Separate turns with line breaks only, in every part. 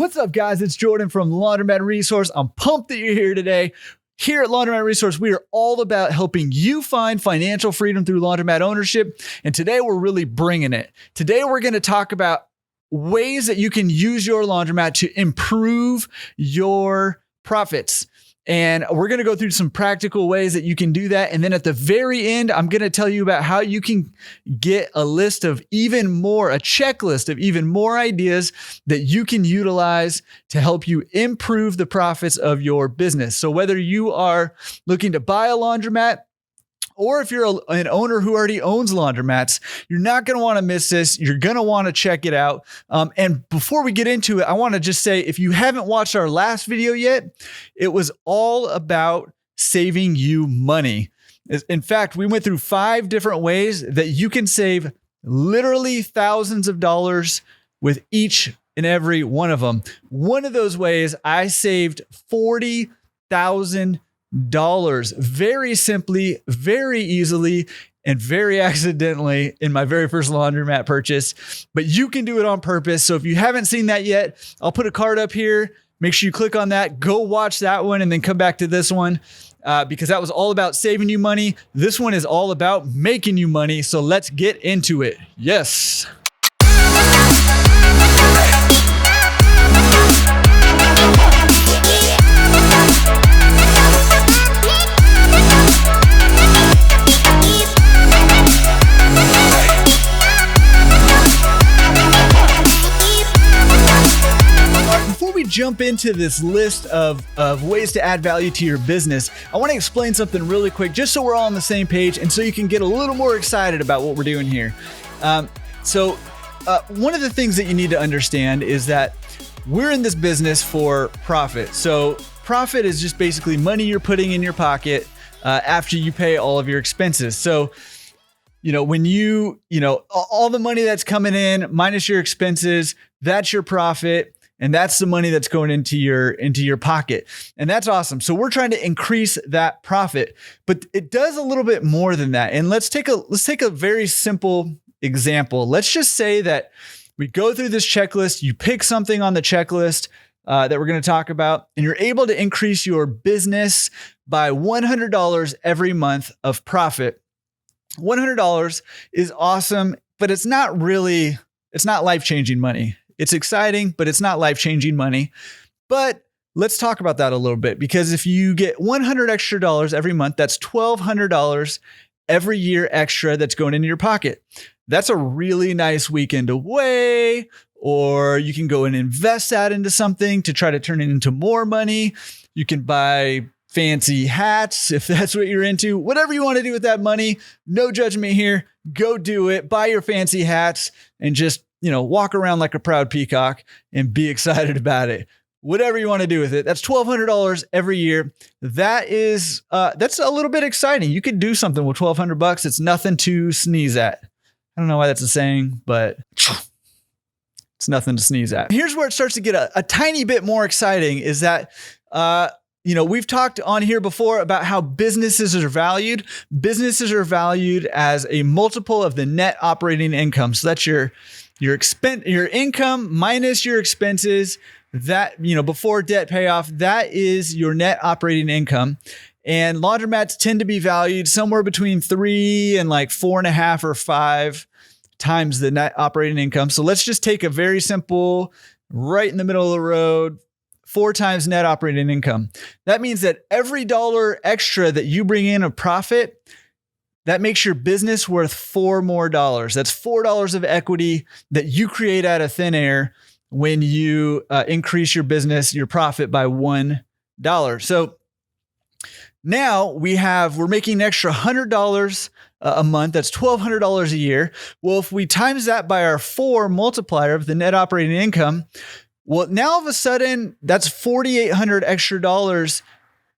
What's up, guys? It's Jordan from Laundromat Resource. I'm pumped that you're here today. Here at Laundromat Resource, we are all about helping you find financial freedom through laundromat ownership. And today we're really bringing it. Today we're going to talk about ways that you can use your laundromat to improve your profits. And we're going to go through some practical ways that you can do that. And then at the very end, I'm going to tell you about how you can get a list of a checklist of even more ideas that you can utilize to help you improve the profits of your business. So whether you are looking to buy a laundromat, or if you're an owner who already owns laundromats, you're not going to want to miss this. You're going to want to check it out. And before we get into it, I want to just say, if you haven't watched our last video yet, it was all about saving you money. In fact, we went through 5 different ways that you can save literally thousands of dollars with each and every one of them. One of those ways, I saved $40,000 very simply, very easily, and very accidentally in my very first laundromat purchase. But you can do it on purpose. So if you haven't seen that yet, I'll put a card up here. Make sure you click on that, go watch that one, and then come back to this one because that was all about saving you money. This one is all about making you money. So let's get into it. Yes. Jump into this list of ways to add value to your business, I want to explain something really quick, just so we're all on the same page and so you can get a little more excited about what we're doing here. One of the things that you need to understand is that we're in this business for profit. So profit is just basically money you're putting in your pocket after you pay all of your expenses. So when all the money that's coming in minus your expenses, that's your profit. And that's the money that's going into your pocket. And that's awesome. So we're trying to increase that profit, but it does a little bit more than that. And let's take a very simple example. Let's just say that we go through this checklist, you pick something on the checklist that we're going to talk about, and you're able to increase your business by $100 every month of profit. $100 is awesome, but it's not life-changing money. It's exciting, but it's not life-changing money. But let's talk about that a little bit, because if you get $100 extra every month, that's $1,200 every year extra that's going into your pocket. That's a really nice weekend away, or you can go and invest that into something to try to turn it into more money. You can buy fancy hats if that's what you're into. Whatever you want to do with that money, no judgment here. Go do it. Buy your fancy hats and just walk around like a proud peacock and be excited about it. Whatever you want to do with it. That's $1,200 every year. That's a little bit exciting. You could do something with $1,200. It's nothing to sneeze at. I don't know why that's a saying, but it's nothing to sneeze at. Here's where it starts to get a tiny bit more exciting is that, we've talked on here before about how businesses are valued. Businesses are valued as a multiple of the net operating income. So that's your income minus your expenses, that, before debt payoff, that is your net operating income. And laundromats tend to be valued somewhere between 3 and like 4.5 or 5 times the net operating income. So let's just take a very simple, right in the middle of the road, 4 times net operating income. That means that every dollar extra that you bring in of profit, that makes your business worth $4 more. That's $4 of equity that you create out of thin air when you increase your profit by $1. So now we're making an extra $100 a month. That's $1,200 a year. Well, if we times that by our 4 multiplier of the net operating income, well, now all of a sudden that's $4,800 extra dollars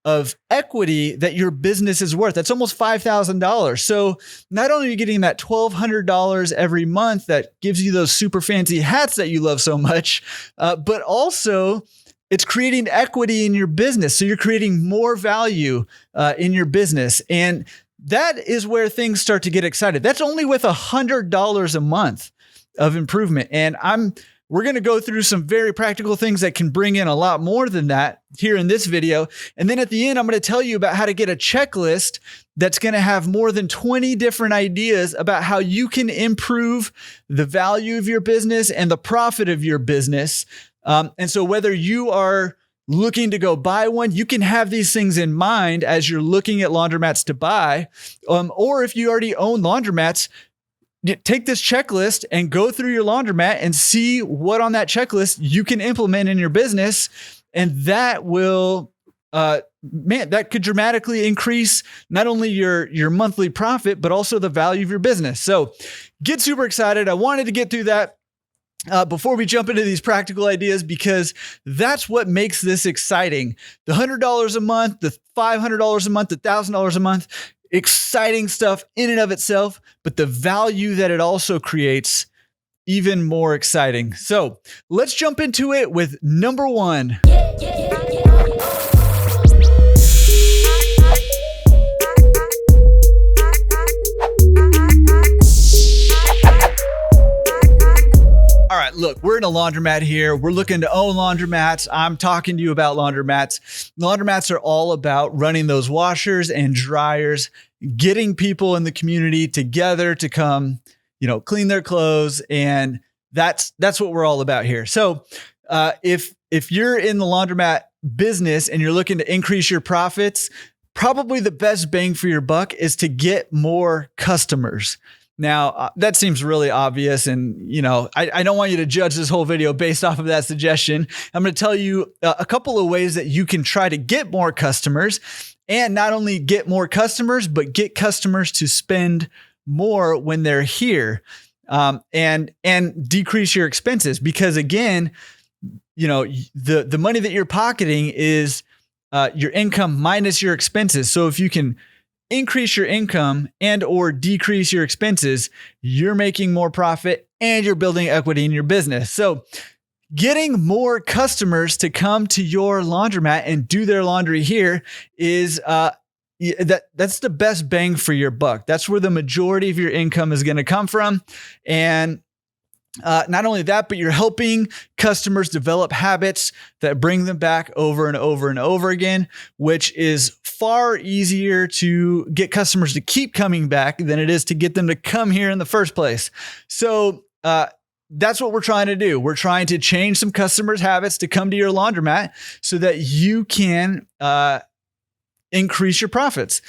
of equity that your business is worth. That's almost $5,000. So not only are you getting that $1,200 every month that gives you those super fancy hats that you love so much, but also it's creating equity in your business. So you're creating more value in your business. And that is where things start to get excited. That's only with $100 a month of improvement. And I'm we're going to go through some very practical things that can bring in a lot more than that here in this video. And then at the end, I'm going to tell you about how to get a checklist that's going to have more than 20 different ideas about how you can improve the value of your business and the profit of your business. And so whether you are looking to go buy one, you can have these things in mind as you're looking at laundromats to buy. Or if you already own laundromats, take this checklist and go through your laundromat and see what on that checklist you can implement in your business. And that will, that could dramatically increase not only your monthly profit, but also the value of your business. So get super excited. I wanted to get through that before we jump into these practical ideas, because that's what makes this exciting. The $100 a month, the $500 a month, the $1,000 a month, exciting stuff in and of itself, but the value that it also creates, even more exciting. So let's jump into it with number one. All right, look, we're in a laundromat here. We're looking to own laundromats. I'm talking to you about laundromats. Laundromats are all about running those washers and dryers, getting people in the community together to come, clean their clothes. And that's what we're all about here. So if you're in the laundromat business and you're looking to increase your profits, probably the best bang for your buck is to get more customers. Now, that seems really obvious. And, I don't want you to judge this whole video based off of that suggestion. I'm going to tell you a couple of ways that you can try to get more customers, and not only get more customers, but get customers to spend more when they're here, and decrease your expenses. Because again, the money that you're pocketing is your income minus your expenses. So if you can increase your income and or decrease your expenses, you're making more profit and you're building equity in your business. So getting more customers to come to your laundromat and do their laundry here is that's the best bang for your buck. That's where the majority of your income is going to come from. And not only that, but you're helping customers develop habits that bring them back over and over and over again, which is far easier to get customers to keep coming back than it is to get them to come here in the first place. So that's what we're trying to do. We're trying to change some customers' habits to come to your laundromat so that you can increase your profits.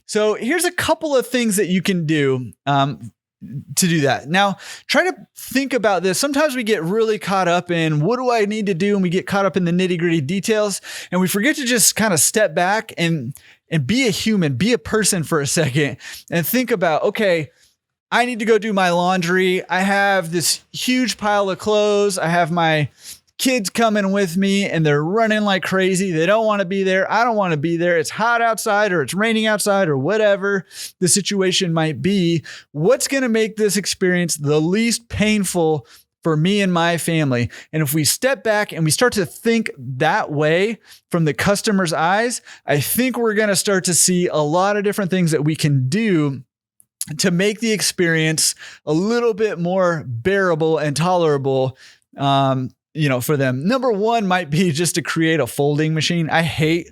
So here's a couple of things that you can do to do that. Now, try to think about this. Sometimes we get really caught up in what do I need to do? And we get caught up in the nitty-gritty details, and we forget to just kind of step back and be a human, be a person for a second, and think about, okay, I need to go do my laundry. I have this huge pile of clothes. I have my kids coming with me and they're running like crazy. They don't want to be there. I don't want to be there. It's hot outside or it's raining outside or whatever the situation might be. What's going to make this experience the least painful for me and my family? And if we step back and we start to think that way from the customer's eyes, I think we're going to start to see a lot of different things that we can do to make the experience a little bit more bearable and tolerable, for them. Number one might be just to create a folding machine. I hate,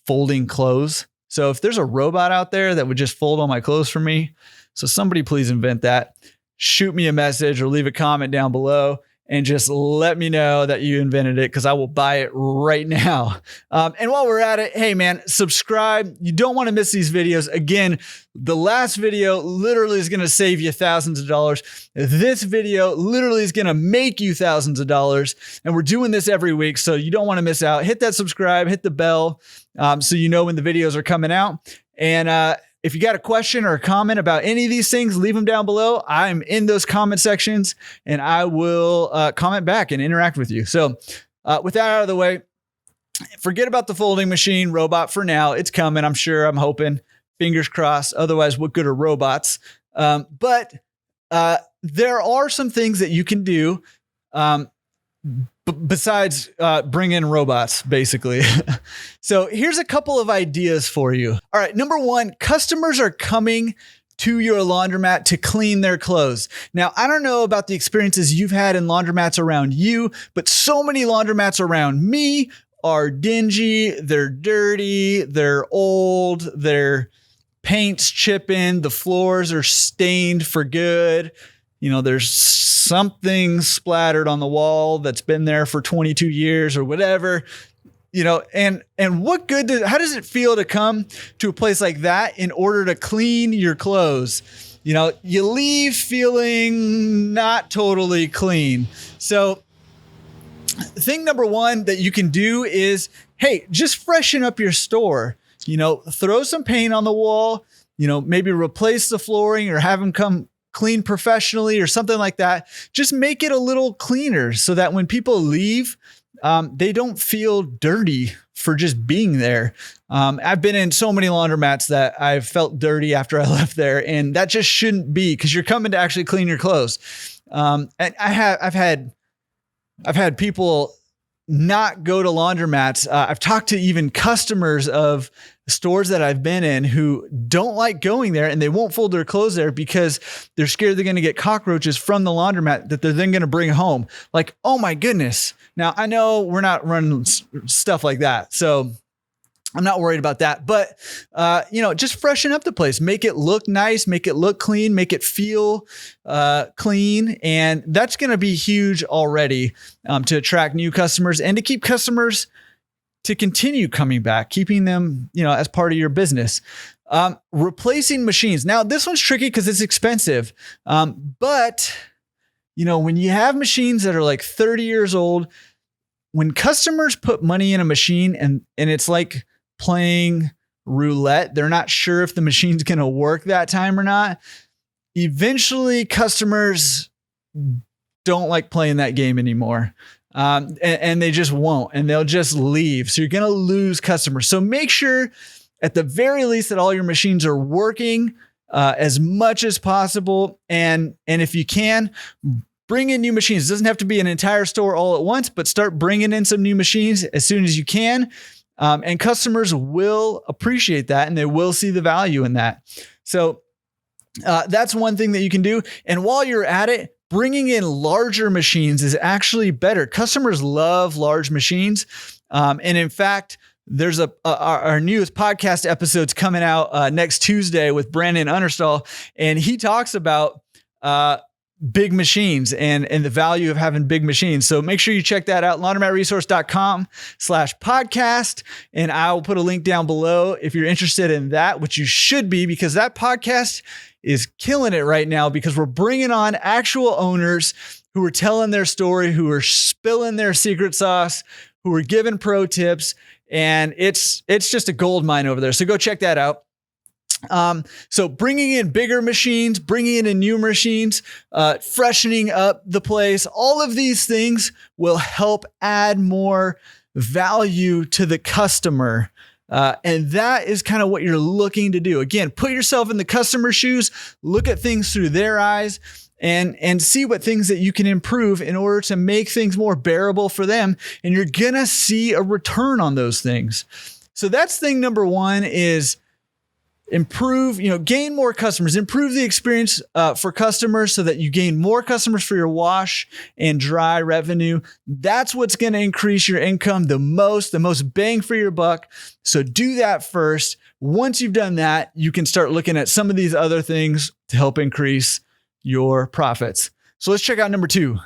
folding clothes. So if there's a robot out there that would just fold all my clothes for me, so somebody please invent that. Shoot me a message or leave a comment down below and just let me know that you invented it, because I will buy it right now. And while we're at it, hey man, subscribe. You don't want to miss these videos. Again, the last video literally is going to save you thousands of dollars. This video literally is going to make you thousands of dollars. And we're doing this every week, so you don't want to miss out. Hit that subscribe, hit the bell, so you know when the videos are coming out. And if you got a question or a comment about any of these things, leave them down below. I'm in those comment sections and I will comment back and interact with you. So with that out of the way, forget about the folding machine robot for now. It's coming, I'm sure. I'm hoping. Fingers crossed. Otherwise, what good are robots? But there are some things that you can do besides bring in robots, basically. So here's a couple of ideas for you. All right. Number one, customers are coming to your laundromat to clean their clothes. Now, I don't know about the experiences you've had in laundromats around you, but so many laundromats around me are dingy, they're dirty, they're old, their paint's chipping, the floors are stained for good. There's something splattered on the wall that's been there for 22 years or whatever. And how does it feel to come to a place like that in order to clean your clothes? You leave feeling not totally clean. So thing number one that you can do is, hey, just freshen up your store. Throw some paint on the wall, maybe replace the flooring or have them come clean professionally or something like that. Just make it a little cleaner so that when people leave, they don't feel dirty for just being there. I've been in so many laundromats that I've felt dirty after I left there, and that just shouldn't be, because you're coming to actually clean your clothes. And I've had people not go to laundromats. I've talked to even customers of stores that I've been in who don't like going there, and they won't fold their clothes there because they're scared they're going to get cockroaches from the laundromat that they're then going to bring home. Like, oh my goodness. Now, I know we're not running stuff like that, so I'm not worried about that. But, just freshen up the place, make it look nice, make it look clean, make it feel clean. And that's going to be huge already to attract new customers and to keep customers to continue coming back, keeping them, as part of your business. Replacing machines. Now, this one's tricky because it's expensive. But, when you have machines that are like 30 years old, when customers put money in a machine and it's like playing roulette, they're not sure if the machine's going to work that time or not. Eventually, customers don't like playing that game anymore. And they just won't, and they'll just leave. So you're going to lose customers. So make sure at the very least that all your machines are working as much as possible. And if you can, bring in new machines. It doesn't have to be an entire store all at once, but start bringing in some new machines as soon as you can. And customers will appreciate that, and they will see the value in that. So that's one thing that you can do. And while you're at it, bringing in larger machines is actually better. Customers love large machines. And in fact, there's our newest podcast episode's coming out next Tuesday with Brandon Understall, and he talks about big machines and the value of having big machines. So make sure you check that out, laundromatresource.com/podcast. And I will put a link down below if you're interested in that, which you should be, because that podcast is killing it right now, because we're bringing on actual owners who are telling their story, who are spilling their secret sauce, who are giving pro tips. And it's just a gold mine over there. So go check that out. So bringing in bigger machines, bringing in new machines, freshening up the place, all of these things will help add more value to the customer. And that is kind of what you're looking to do. Again, put yourself in the customer's shoes, look at things through their eyes, and see what things that you can improve in order to make things more bearable for them. And you're going to see a return on those things. So that's thing number one, is improve, gain more customers, improve the experience for customers so that you gain more customers for your wash and dry revenue. That's what's going to increase your income the most bang for your buck. So do that first. Once you've done that, you can start looking at some of these other things to help increase your profits. So let's check out number two.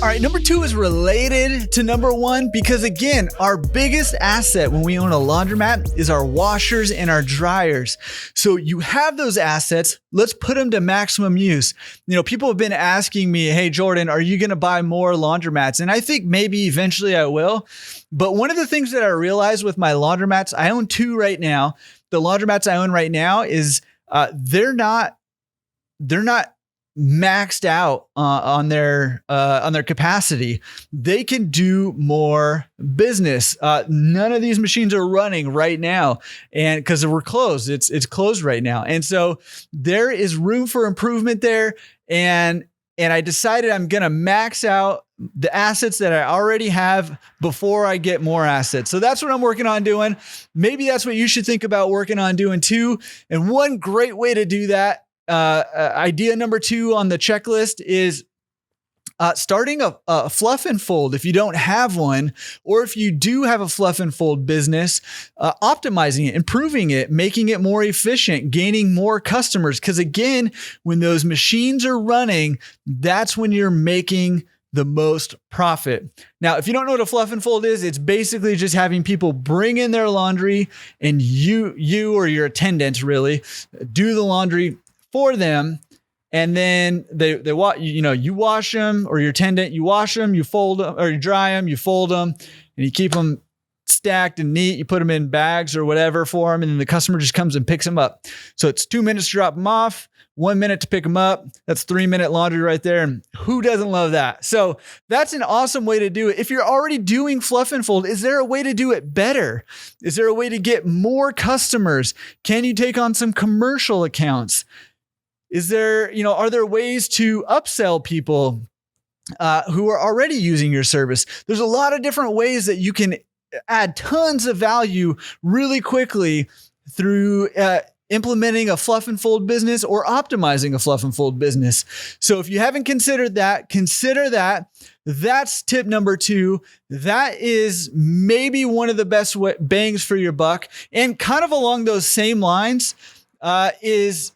All right, number two is related to number one, because again, our biggest asset when we own a laundromat is our washers and our dryers. So you have those assets, let's put them to maximum use. People have been asking me, hey, Jordan, are you going to buy more laundromats? And I think maybe eventually I will. But one of the things that I realized with my laundromats, I own two right now. The laundromats I own right now is they're not maxed out on their capacity. They can do more business. None of these machines are running right now, and because we're closed, it's closed right now. And so there is room for improvement there. And I decided I'm going to max out the assets that I already have before I get more assets. So that's what I'm working on doing. Maybe that's what you should think about working on doing too. And one great way to do that, idea number 2 on the checklist is starting a fluff and fold if you don't have one, or if you do have a fluff and fold business, optimizing it, improving it, making it more efficient, gaining more customers. Because again, when those machines are running, that's when you're making the most profit. Now, if you don't know what a fluff and fold is, it's basically just having people bring in their laundry and you or your attendants really do the laundry for them. And then you wash them, or your attendant, you wash them, you fold them, or you dry them, you fold them, and you keep them stacked and neat. You put them in bags or whatever for them. And then the customer just comes and picks them up. So it's 2 minutes to drop them off, 1 minute to pick them up. That's 3-minute laundry right there. And who doesn't love that? So that's an awesome way to do it. If you're already doing fluff and fold, is there a way to do it better? Is there a way to get more customers? Can you take on some commercial accounts? Is there, are there ways to upsell people who are already using your service? There's a lot of different ways that you can add tons of value really quickly through implementing a fluff and fold business or optimizing a fluff and fold business. So if you haven't considered that, consider that. That's tip number 2. That is maybe one of the best bangs for your buck. And kind of along those same lines, is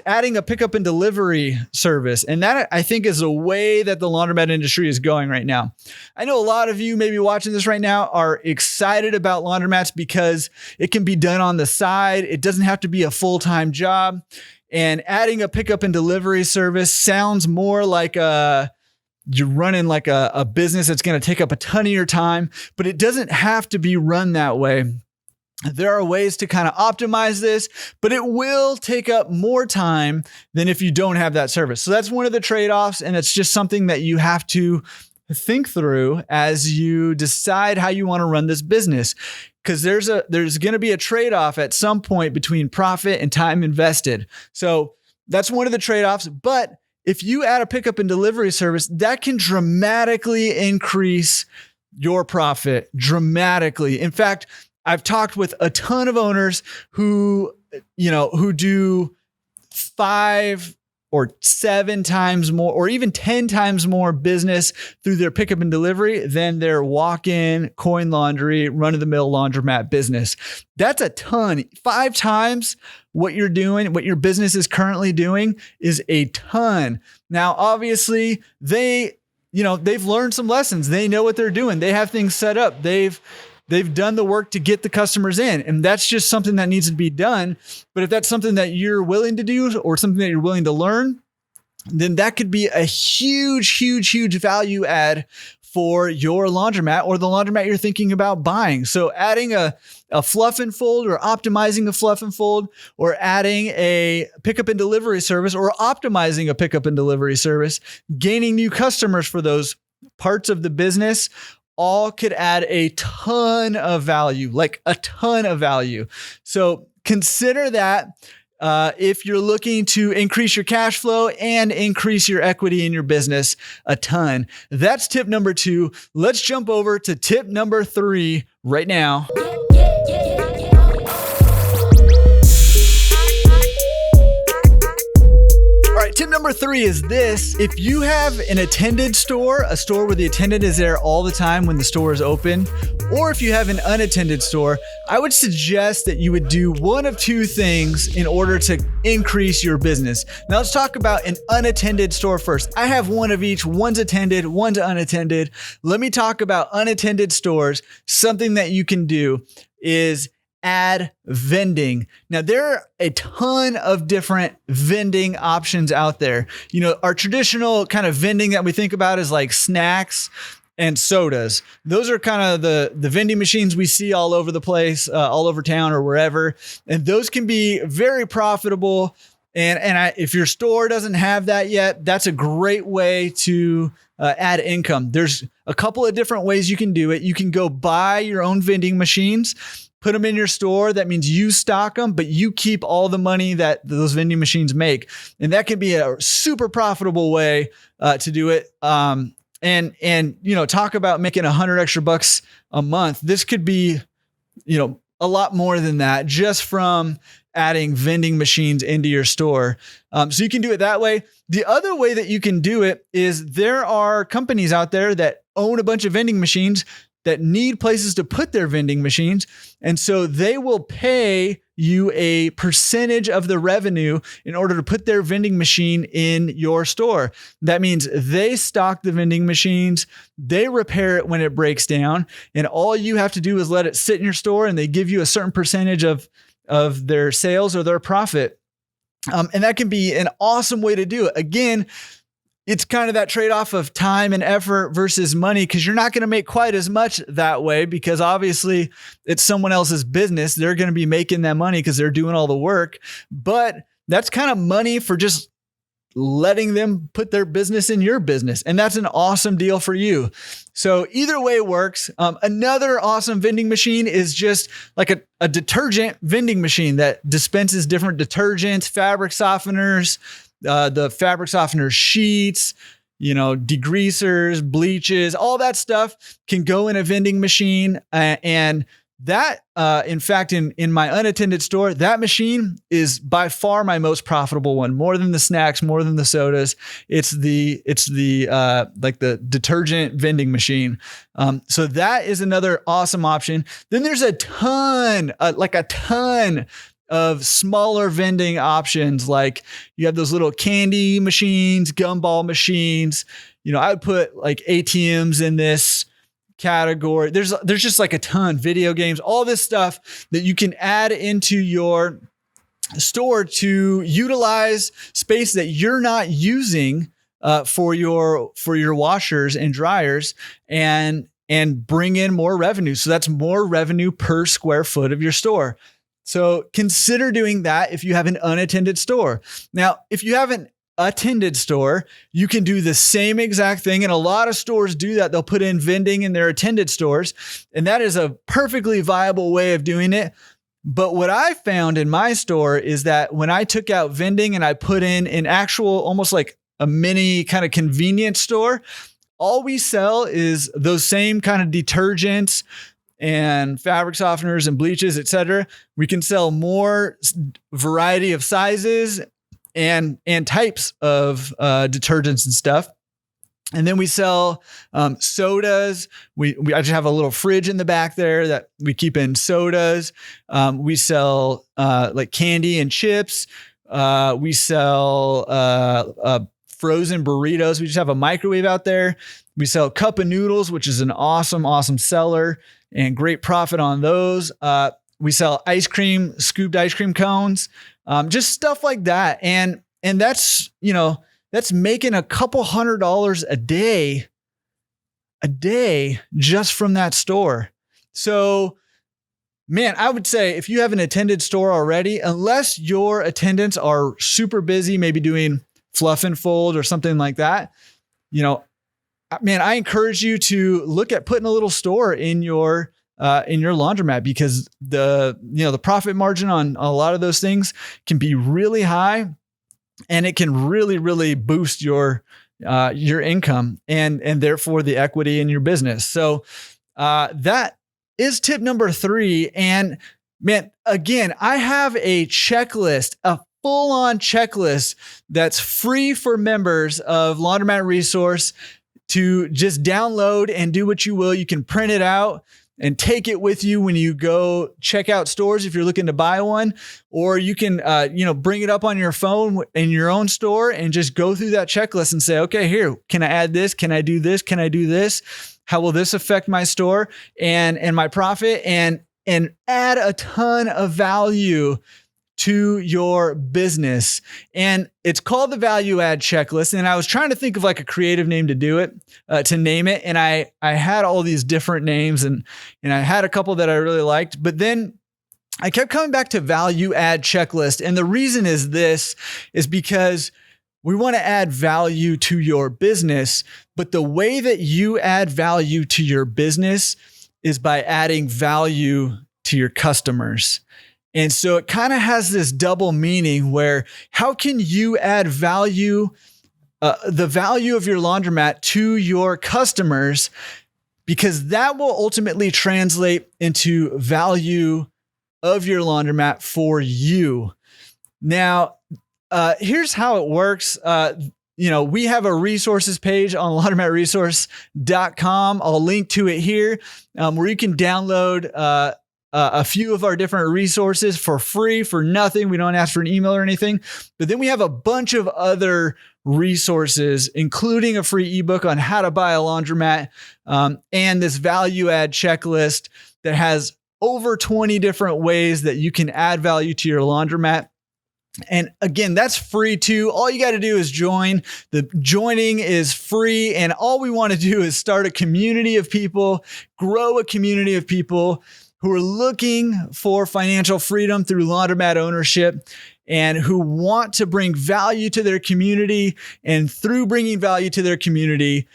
adding a pickup and delivery service. And that, I think, is a way that the laundromat industry is going right now. I know a lot of you maybe watching this right now are excited about laundromats because it can be done on the side. It doesn't have to be a full-time job. And adding a pickup and delivery service sounds more like you're running like a business that's going to take up a ton of your time, but it doesn't have to be run that way. There are ways to kind of optimize this, but it will take up more time than if you don't have that service. So that's one of the trade-offs, and it's just something that you have to think through as you decide how you want to run this business. Because there's going to be a trade-off at some point between profit and time invested. So that's one of the trade-offs. But if you add a pickup and delivery service, that can dramatically increase your profit dramatically. In fact, I've talked with a ton of owners who do 5 or 7 times more, or even 10 times more business through their pickup and delivery than their walk-in, coin laundry, run-of-the-mill laundromat business. That's a ton. 5 times what you're doing, what your business is currently doing, is a ton. Now, obviously, they've learned some lessons. They know what they're doing. They have things set up. They've done the work to get the customers in, and that's just something that needs to be done. But if that's something that you're willing to do or something that you're willing to learn, then that could be a huge, huge, huge value add for your laundromat or the laundromat you're thinking about buying. So adding a fluff and fold, or optimizing a fluff and fold, or adding a pickup and delivery service, or optimizing a pickup and delivery service, gaining new customers for those parts of the business, all could add a ton of value, like a ton of value. So consider that if you're looking to increase your cash flow and increase your equity in your business a ton. That's tip number 2. Let's jump over to tip number 3 right now. Tip number 3 is this. If you have an attended store, a store where the attendant is there all the time when the store is open, or if you have an unattended store, I would suggest that you would do one of 2 things in order to increase your business. Now let's talk about an unattended store first. I have one of each. One's attended, one's unattended. Let me talk about unattended stores. Something that you can do is add vending. Now, there are a ton of different vending options out there. Our traditional kind of vending that we think about is like snacks and sodas. Those are kind of the vending machines we see all over the place, all over town or wherever. And those can be very profitable. And if your store doesn't have that yet, that's a great way to add income. There's a couple of different ways you can do it. You can go buy your own vending machines, put them in your store. That means you stock them, but you keep all the money that those vending machines make. And that can be a super profitable way to do it. and talk about making 100 extra bucks a month. This could be, a lot more than that just from adding vending machines into your store. So you can do it that way. The other way that you can do it is there are companies out there that own a bunch of vending machines that need places to put their vending machines. And so they will pay you a percentage of the revenue in order to put their vending machine in your store. That means they stock the vending machines, they repair it when it breaks down, and all you have to do is let it sit in your store, and they give you a certain percentage of their sales or their profit. And that can be an awesome way to do it. Again, it's kind of that trade-off of time and effort versus money, because you're not going to make quite as much that way, because obviously it's someone else's business. They're going to be making that money because they're doing all the work. But that's kind of money for just letting them put their business in your business. And that's an awesome deal for you. So either way works. Another awesome vending machine is just like a detergent vending machine that dispenses different detergents, fabric softeners, the fabric softener sheets, degreasers, bleaches, all that stuff can go in a vending machine. And that, in fact, in my unattended store, that machine is by far my most profitable one, more than the snacks, more than the sodas. It's the like the detergent vending machine. So that is another awesome option. Then there's a ton of smaller vending options. Like you have those little candy machines, gumball machines. I would put like ATMs in this category. There's just like a ton, video games, all this stuff that you can add into your store to utilize space that you're not using for your washers and dryers, and bring in more revenue. So that's more revenue per square foot of your store. So consider doing that if you have an unattended store. Now, if you have an attended store, you can do the same exact thing. And a lot of stores do that. They'll put in vending in their attended stores. And that is a perfectly viable way of doing it. But what I found in my store is that when I took out vending and I put in an actual, almost like a mini kind of convenience store, all we sell is those same kind of detergents and fabric softeners and bleaches, etc. We can sell more variety of sizes and types of detergents and stuff. And then we sell sodas. I just have a little fridge in the back there that we keep in sodas. We sell like candy and chips. We sell frozen burritos. We just have a microwave out there. We sell cup of noodles, which is an awesome seller and great profit on those. We sell ice cream, scooped ice cream cones, just stuff like that. And that's, that's making a couple $100 a day just from that store. So, man, I would say if you have an attended store already, unless your attendants are super busy, maybe doing fluff and fold or something like that, man, I encourage you to look at putting a little store in your laundromat, because the profit margin on a lot of those things can be really high, and it can really, really boost your income and therefore the equity in your business. So that is tip number 3. And man, again, I have a checklist, a full-on checklist that's free for members of Laundromat Resource to just download and do what you will. You can print it out and take it with you when you go check out stores if you're looking to buy one, or you can bring it up on your phone in your own store and just go through that checklist and say, okay, here, can I add this? Can I do this? Can I do this? How will this affect my store and my profit? And add a ton of value to your business. And it's called the value add checklist. And I was trying to think of like a creative name to do it, to name it. And I had all these different names, and I had a couple that I really liked, but then I kept coming back to value add checklist. And the reason is because we want to add value to your business, but the way that you add value to your business is by adding value to your customers. And so it kind of has this double meaning where how can you add value the value of your laundromat to your customers, because that will ultimately translate into value of your laundromat for you. Now, here's how it works. We have a resources page on laundromatresource.com. I'll link to it here, where you can download a few of our different resources for free, for nothing. We don't ask for an email or anything. But then we have a bunch of other resources, including a free ebook on how to buy a laundromat, and this value add checklist that has over 20 different ways that you can add value to your laundromat. And again, that's free too. All you got to do is join. The joining is free. And all we want to do is start a community of people, grow a community of people who are looking for financial freedom through laundromat ownership and who want to bring value to their community. And through bringing value to their community,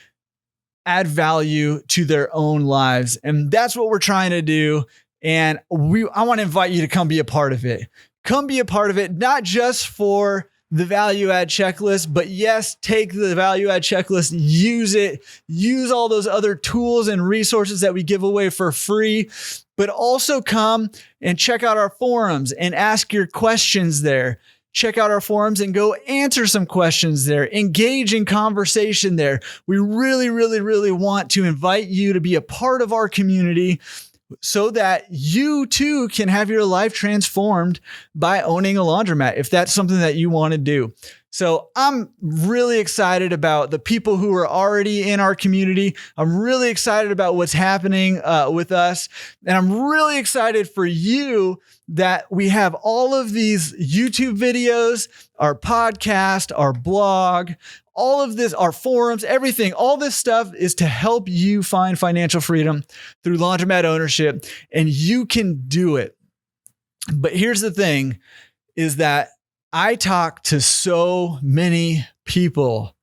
add value to their own lives. And that's what we're trying to do. And I want to invite you to come be a part of it. Come be a part of it, not just for the value add checklist, but yes, take the value add checklist, use it, use all those other tools and resources that we give away for free, but also come and check out our forums and ask your questions there. Check out our forums and go answer some questions there. Engage in conversation there. We really, really, really want to invite you to be a part of our community, so that you too can have your life transformed by owning a laundromat, if that's something that you want to do. So I'm really excited about the people who are already in our community. I'm really excited about what's happening with us. And I'm really excited for you that we have all of these YouTube videos, our podcast, our blog, all of this, our forums, everything, all this stuff is to help you find financial freedom through laundromat ownership, and you can do it. But here's the thing, is that I talk to so many people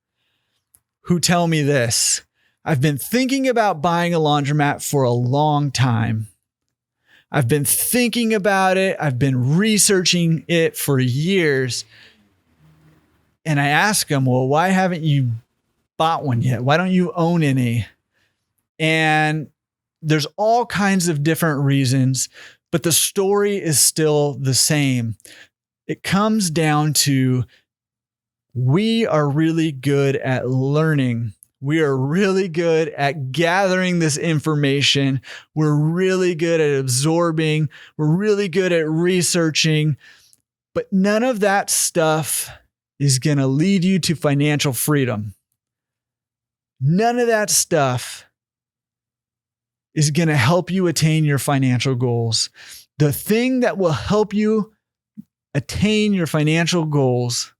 who tell me this: I've been thinking about buying a laundromat for a long time. I've been thinking about it. I've been researching it for years. And I ask them, well, why haven't you bought one yet? Why don't you own any? And there's all kinds of different reasons, but the story is still the same. It comes down to, we are really good at learning. We are really good at gathering this information. We're really good at absorbing. We're really good at researching, but none of that stuff is going to lead you to financial freedom. None of that stuff is going to help you attain your financial goals. The thing that will help you attain your financial goals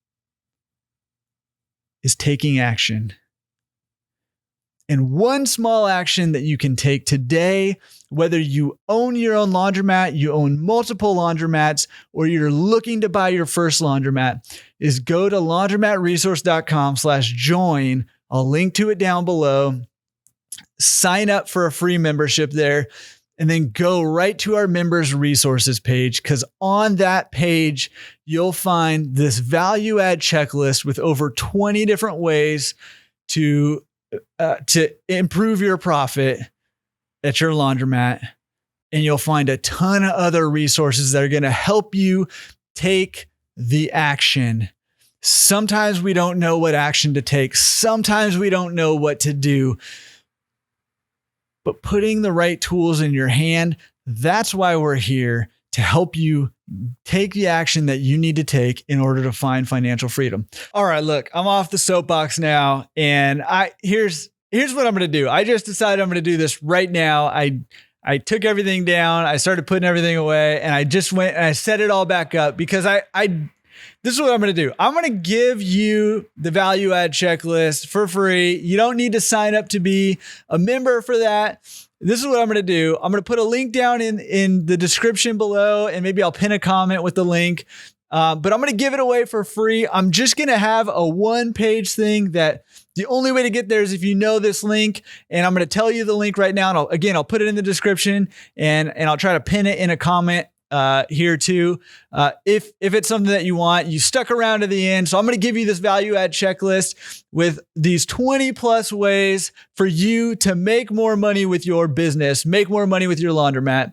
is taking action. And one small action that you can take today, whether you own your own laundromat, you own multiple laundromats, or you're looking to buy your first laundromat, is go to laundromatresource.com/join. I'll link to it down below. Sign up for a free membership there, and then go right to our members resources page, because on that page, you'll find this value add checklist with over 20 different ways to improve your profit at your laundromat. And you'll find a ton of other resources that are going to help you take the action. Sometimes we don't know what action to take. Sometimes we don't know what to do. But putting the right tools in your hand, that's why we're here, to help you take the action that you need to take in order to find financial freedom. All right, look, I'm off the soapbox now, and here's what I'm going to do. I just decided I'm going to do this right now. I took everything down. I started putting everything away, and I just went and I set it all back up, because this is what I'm going to do. I'm going to give you the value add checklist for free. You don't need to sign up to be a member for that. This is what I'm going to do. I'm going to put a link down in the description below, and maybe I'll pin a comment with the link. But I'm going to give it away for free. I'm just going to have a one-page thing that the only way to get there is if you know this link. And I'm going to tell you the link right now. And I'll put it in the description, and I'll try to pin it in a comment here too. If it's something that you want, you stuck around to the end. So I'm going to give you this value add checklist with these 20 plus ways for you to make more money with your business, make more money with your laundromat.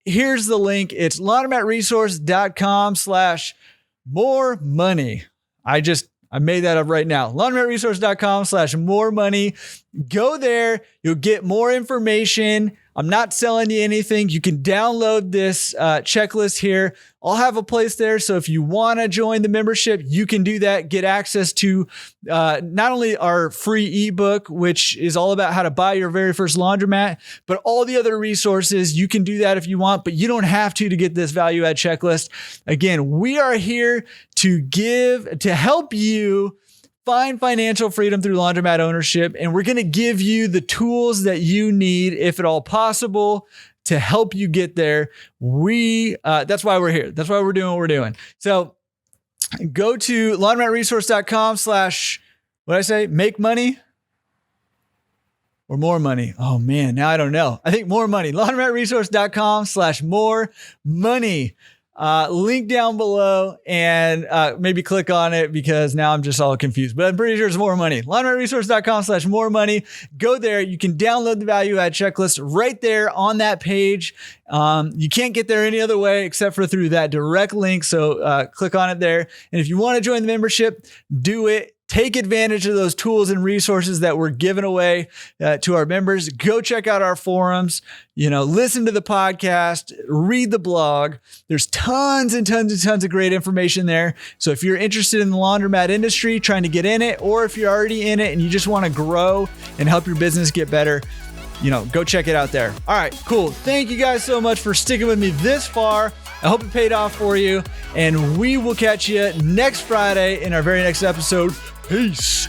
Here's the link. It's laundromatresource.com/more money. I made that up right now. laundromatresource.com/more money. Go there. You'll get more information. I'm not selling you anything. You can download this checklist here. I'll have a place there. So if you want to join the membership, you can do that. Get access to not only our free ebook, which is all about how to buy your very first laundromat, but all the other resources. You can do that if you want, but you don't have to get this value add checklist. Again, we are here to help you find financial freedom through laundromat ownership. And we're going to give you the tools that you need, if at all possible, to help you get there. That's why we're here. That's why we're doing what we're doing. So go to laundromatresource.com/make money or more money. Oh man, now I don't know. I think more money. laundromatresource.com/more money. Link down below and maybe click on it because now I'm just all confused, but I'm pretty sure it's more money. laundromatresource.com/more money. Go there. You can download the value add checklist right there on that page. You can't get there any other way except for through that direct link. So click on it there. And if you want to join the membership, do it. Take advantage of those tools and resources that we're giving away to our members. Go check out our forums, listen to the podcast, read the blog. There's tons and tons and tons of great information there. So if you're interested in the laundromat industry, trying to get in it, or if you're already in it and you just want to grow and help your business get better, go check it out there. All right, cool. Thank you guys so much for sticking with me this far. I hope it paid off for you, and we will catch you next Friday in our very next episode. Peace.